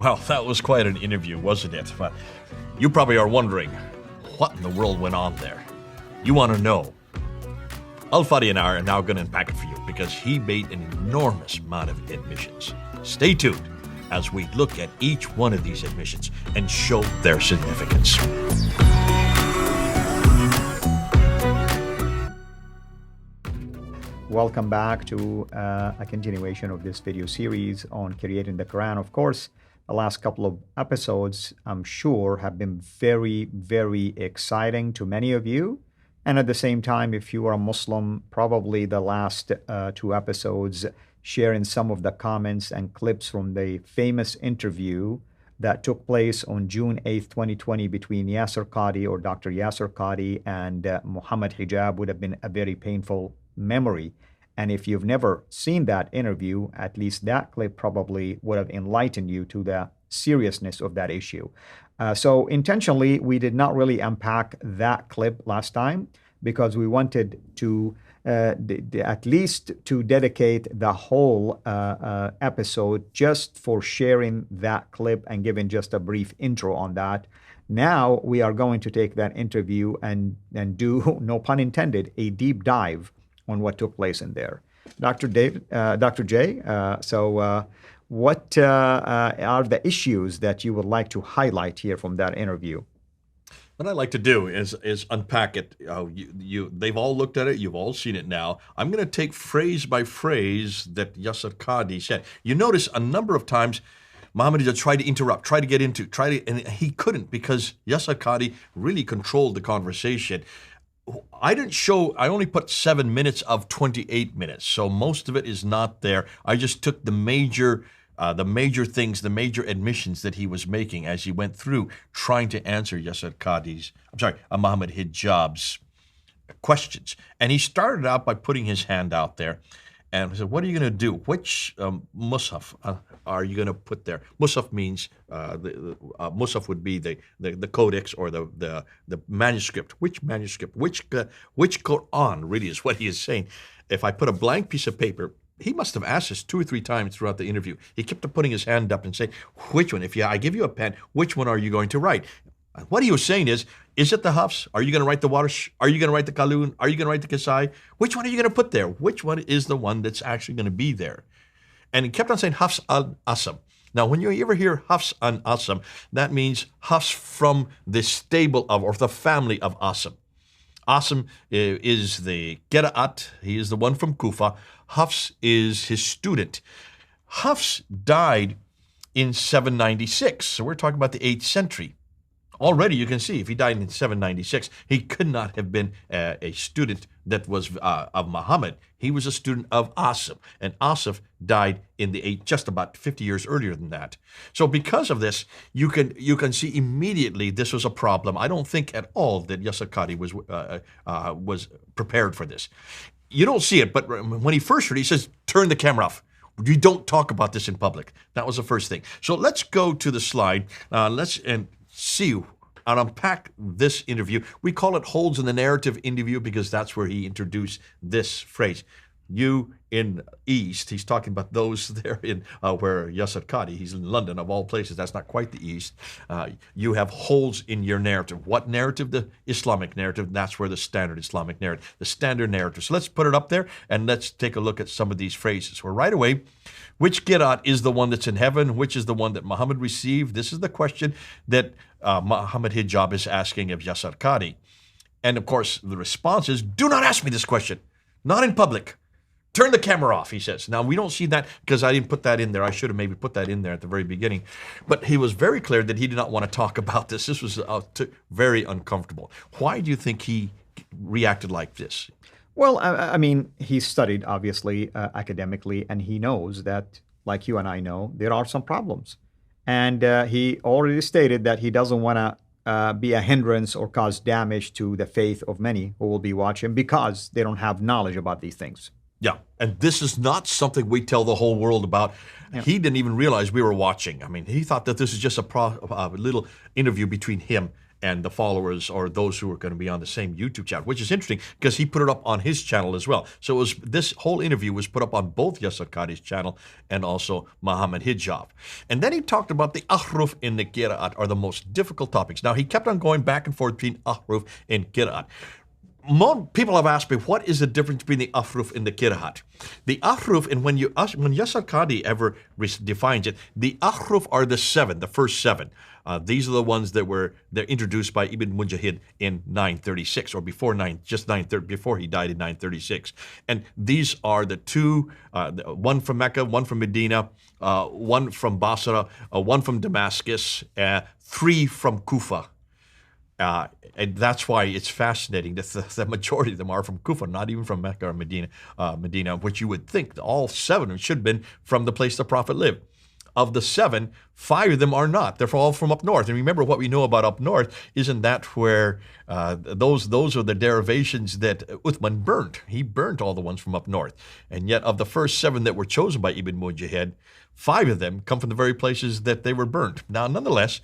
Well, that was quite an interview, wasn't it? But you probably are wondering, what in the world went on there? You want to know? Fadi and I are now going to unpack it for you because he made an enormous amount of admissions. Stay tuned as we look at each one of these admissions and show their significance. Welcome back to a continuation of this video series on creating the Quran. Of course, the last couple of episodes, I'm sure, have been very, very exciting to many of you. And at the same time, if you are a Muslim, probably the last two episodes sharing some of the comments and clips from the famous interview that took place on June 8th, 2020 between Yasir Qadhi or Dr. Yasir Qadhi and Mohammad Hijab would have been a very painful memory. And if you've never seen that interview, at least that clip probably would have enlightened you to the seriousness of that issue. So intentionally, we did not really unpack that clip last time because we wanted to at least to dedicate the whole episode just for sharing that clip and giving just a brief intro on that. Now we are going to take that interview and do, no pun intended, a deep dive on what took place in there. Dr. J, what are the issues that you would like to highlight here from that interview? What I'd like to do is unpack it. They've all looked at it. You've all seen it now. I'm going to take phrase by phrase that Yasir Qadhi said. You notice a number of times Mohammad Hijab tried to interrupt, and he couldn't because Yasir Qadhi really controlled the conversation. I only put 7 minutes of 28 minutes, so most of it is not there. I just took the major things, the major admissions that he was making as he went through trying to answer Mohammad Hijab's questions. And he started out by putting his hand out there and he said, what are you going to do? Which mushaf are you going to put there? Mushaf means, mushaf would be the codex or the manuscript. Which manuscript? Which Qur'an really is what he is saying. If I put a blank piece of paper, he must have asked us 2 or 3 times throughout the interview. He kept putting his hand up and saying, which one? If I give you a pen, which one are you going to write? What he was saying is it the Hafs? Are you going to write the Warsh? Are you going to write the Qalun? Are you going to write the Kasai? Which one are you going to put there? Which one is the one that's actually going to be there? And he kept on saying Hafs al-Asam. Now, when you ever hear Hafs al-Asam, that means Hafs from the stable of, or the family of Asam. Asam is the Qira'at. He is the one from Kufa. Hafs is his student. Hafs died in 796. So we're talking about the 8th century. Already you can see if he died in 796, he could not have been a student that was of Muhammad. He was a student of Asif, and Asif died in the just about 50 years earlier than that. So because of this, you can see immediately this was a problem. I don't think at all that Yasir Qadhi was prepared for this. You don't see it, but when he first heard it, he says, turn the camera off. You don't talk about this in public. That was the first thing. So let's go to the slide. Let's see and unpack this interview. We call it Holes in the Narrative interview because that's where he introduced this phrase. You in East, he's talking about those there in where Yasir Qadhi, he's in London of all places, that's not quite the East. You have holes in your narrative. What narrative? The Islamic narrative. That's where the standard Islamic narrative, the standard narrative. So let's put it up there and let's take a look at some of these phrases. Well, right away, which Qira'at is the one that's in heaven? Which is the one that Muhammad received? This is the question that Mohammad Hijab is asking of Yasir Qadhi. And of course, the response is, do not ask me this question. Not in public. Turn the camera off, he says. Now, we don't see that because I didn't put that in there. I should have maybe put that in there at the very beginning. But he was very clear that he did not want to talk about this. This was very uncomfortable. Why do you think he reacted like this? Well, I mean, he studied, obviously, academically, and he knows that, like you and I know, there are some problems. And he already stated that he doesn't want to be a hindrance or cause damage to the faith of many who will be watching because they don't have knowledge about these things. Yeah, and this is not something we tell the whole world about. Yeah. He didn't even realize we were watching. I mean, he thought that this is just a little interview between him and the followers or those who are going to be on the same YouTube channel, which is interesting because he put it up on his channel as well. So this whole interview was put up on both Yasir Qadhi's channel and also Mohammad Hijab. And then he talked about the ahruf in the Qira'at are the most difficult topics. Now, he kept on going back and forth between ahruf and Qira'at. More people have asked me, what is the difference between the ahruf and the Qira'at? The ahruf, and when Yasir Qadhi ever defines it, the ahruf are the seven, the first seven. These are the ones they're introduced by Ibn Mujahid in 936, or before before he died in 936. And these are the two, one from Mecca, one from Medina, one from Basra, one from Damascus, three from Kufa. And that's why it's fascinating that the majority of them are from Kufa, not even from Mecca or Medina, which you would think all seven of them should have been from the place the Prophet lived. Of the seven, 5 of them are not. They're all from up north. And remember, what we know about up north, isn't that where those are the derivations that Uthman burnt. He burnt all the ones from up north. And yet of the first 7 that were chosen by Ibn Mujahid, 5 of them come from the very places that they were burnt. Now, nonetheless,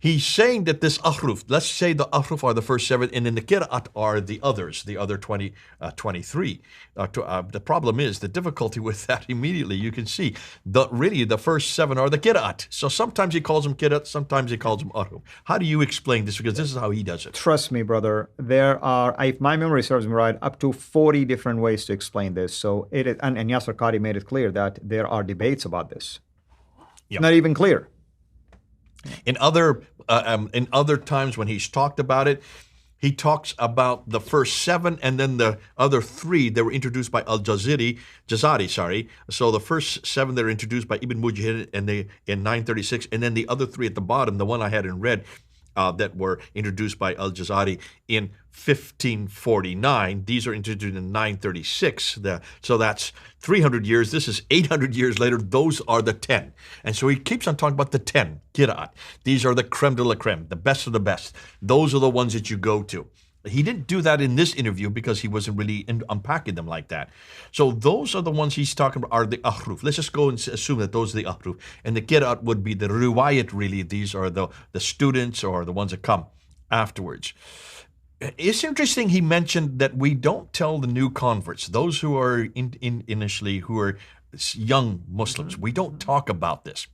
he's saying that this ahruf, let's say the ahruf are the first 7, and then the Qira'at are the others, the other 23. The problem is, the difficulty with that immediately, you can see, really the first 7 are the Qira'at. So sometimes he calls them Qira'at, sometimes he calls them ahruf. How do you explain this? Because this is how he does it. Trust me, brother, there are, if my memory serves me right, up to 40 different ways to explain this. So it is, and Yasir Qadhi made it clear that there are debates about this. Yep. Not even clear. In other times when he's talked about it, he talks about the first 7 and then the other 3 that were introduced by Jazari. So the first 7 that are introduced by Ibn Mujahid in 936, and then the other 3 at the bottom, the one I had in red, that were introduced by Al-Jazari in 1549. These are introduced in 936. So that's 300 years. This is 800 years later. Those are the 10. And so he keeps on talking about the 10, Qira'at. These are the creme de la creme, the best of the best. Those are the ones that you go to. He didn't do that in this interview because he wasn't really unpacking them like that. So those are the ones he's talking about are the ahruf. Let's just go and assume that those are the ahruf. And the Qira'at would be the riwayat, really. These are the students or the ones that come afterwards. It's interesting he mentioned that we don't tell the new converts, those who are initially, who are young Muslims, we don't talk about this.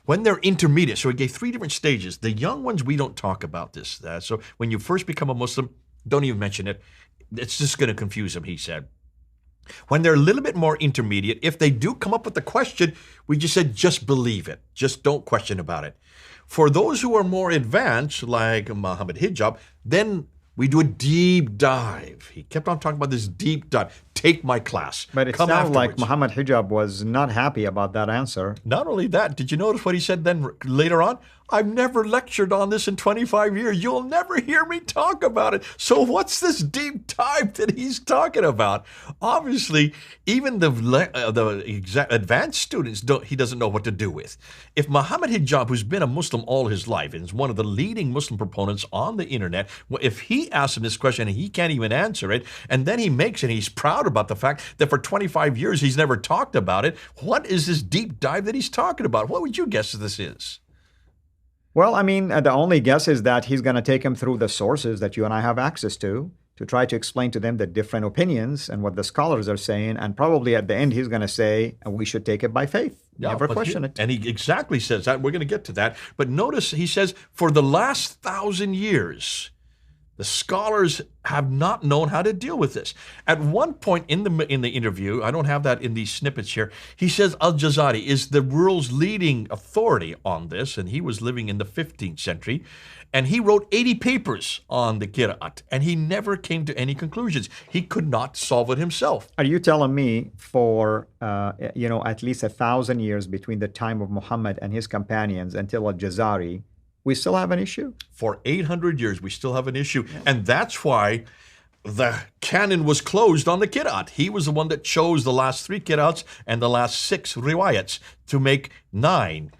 When they're intermediate, so he gave 3 different stages. The young ones, we don't talk about this. So when you first become a Muslim, don't even mention it. It's just going to confuse them, he said. When they're a little bit more intermediate, if they do come up with a question, we just said, just believe it. Just don't question about it. For those who are more advanced, like Mohammad Hijab, then we do a deep dive. He kept on talking about this deep dive. Take my class. But it sounds like Mohammad Hijab was not happy about that answer. Not only that, did you notice what he said then later on? I've never lectured on this in 25 years. You'll never hear me talk about it. So what's this deep dive that he's talking about? Obviously, even the advanced students, he doesn't know what to do with. If Mohammad Hijab, who's been a Muslim all his life and is one of the leading Muslim proponents on the internet, if he asks him this question and he can't even answer it, and then he makes it, he's proud about the fact that for 25 years he's never talked about it, what is this deep dive that he's talking about? What would you guess this is? Well, I mean, the only guess is that he's going to take him through the sources that you and I have access to try to explain to them the different opinions and what the scholars are saying. And probably at the end, he's going to say, we should take it by faith. Never question it. And he exactly says that. We're going to get to that. But notice he says, for the last 1,000 years, the scholars have not known how to deal with this. At one point in the interview, I don't have that in these snippets here, he says Al-Jazari is the world's leading authority on this, and he was living in the 15th century, and he wrote 80 papers on the Qira'at, and he never came to any conclusions. He could not solve it himself. Are you telling me for at least 1,000 years between the time of Muhammad and his companions until Al-Jazari, we still have an issue? For 800 years, we still have an issue. Yeah. And that's why the canon was closed on the Qira'at. He was the one that chose the last 3 Qira'ats and the last 6 riwayats to make 9.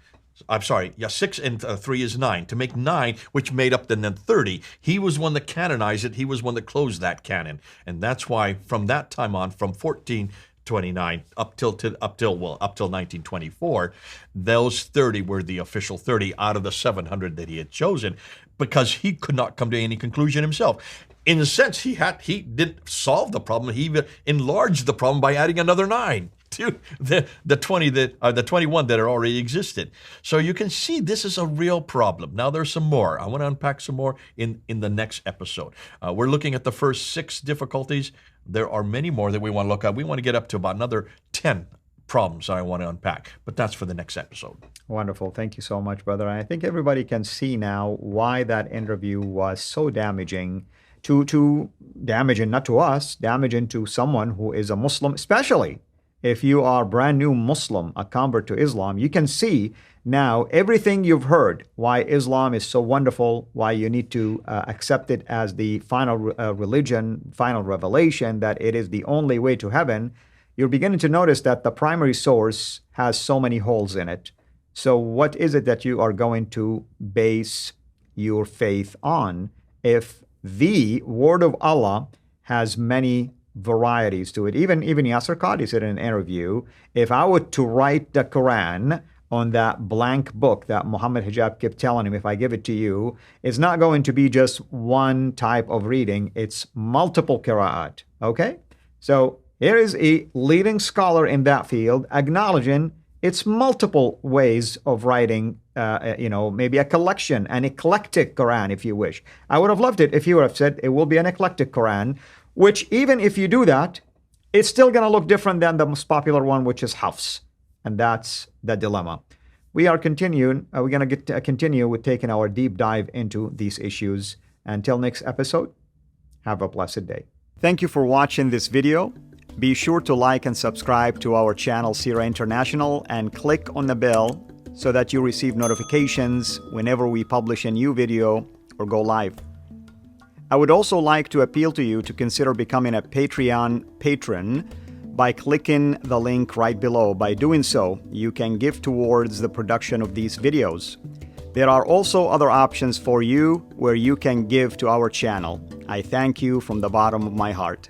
I'm sorry, 6 and 3 is 9. To make 9, which made up then 30. He was one that canonized it. He was one that closed that canon. And that's why from that time on, from 14 29 up till 1924. Those 30 were the official 30 out of the 700 that he had chosen, because he could not come to any conclusion himself. In a sense, he didn't solve the problem. He even enlarged the problem by adding another 9 to the 21 that already existed. So you can see this is a real problem. Now there's some more. I want to unpack some more in the next episode. We're looking at the first 6 difficulties. There are many more that we want to look at. We want to get up to about another 10 problems I want to unpack, but that's for the next episode. Wonderful. Thank you so much, brother. I think everybody can see now why that interview was so damaging to damaging, not to us, damaging to someone who is a Muslim, especially if you are a brand new Muslim, a convert to Islam. You can see now everything you've heard, why Islam is so wonderful, why you need to accept it as the final religion, final revelation, that it is the only way to heaven. You're beginning to notice that the primary source has so many holes in it. So what is it that you are going to base your faith on if the word of Allah has many varieties to it? Even Yasser Qadhi said in an interview, if I were to write the Quran on that blank book that Mohammad Hijab kept telling him, if I give it to you, it's not going to be just one type of reading, it's multiple Qira'at. Okay? So here is a leading scholar in that field acknowledging it's multiple ways of writing, maybe a collection, an eclectic Quran, if you wish. I would have loved it if you would have said it will be an eclectic Quran, which even if you do that, it's still going to look different than the most popular one, which is Hafs. And that's the dilemma. We are continuing. We're going to continue with taking our deep dive into these issues. Until next episode, have a blessed day. Thank you for watching this video. Be sure to like and subscribe to our channel, CIRA International, and click on the bell so that you receive notifications whenever we publish a new video or go live. I would also like to appeal to you to consider becoming a Patreon patron by clicking the link right below. By doing so, you can give towards the production of these videos. There are also other options for you where you can give to our channel. I thank you from the bottom of my heart.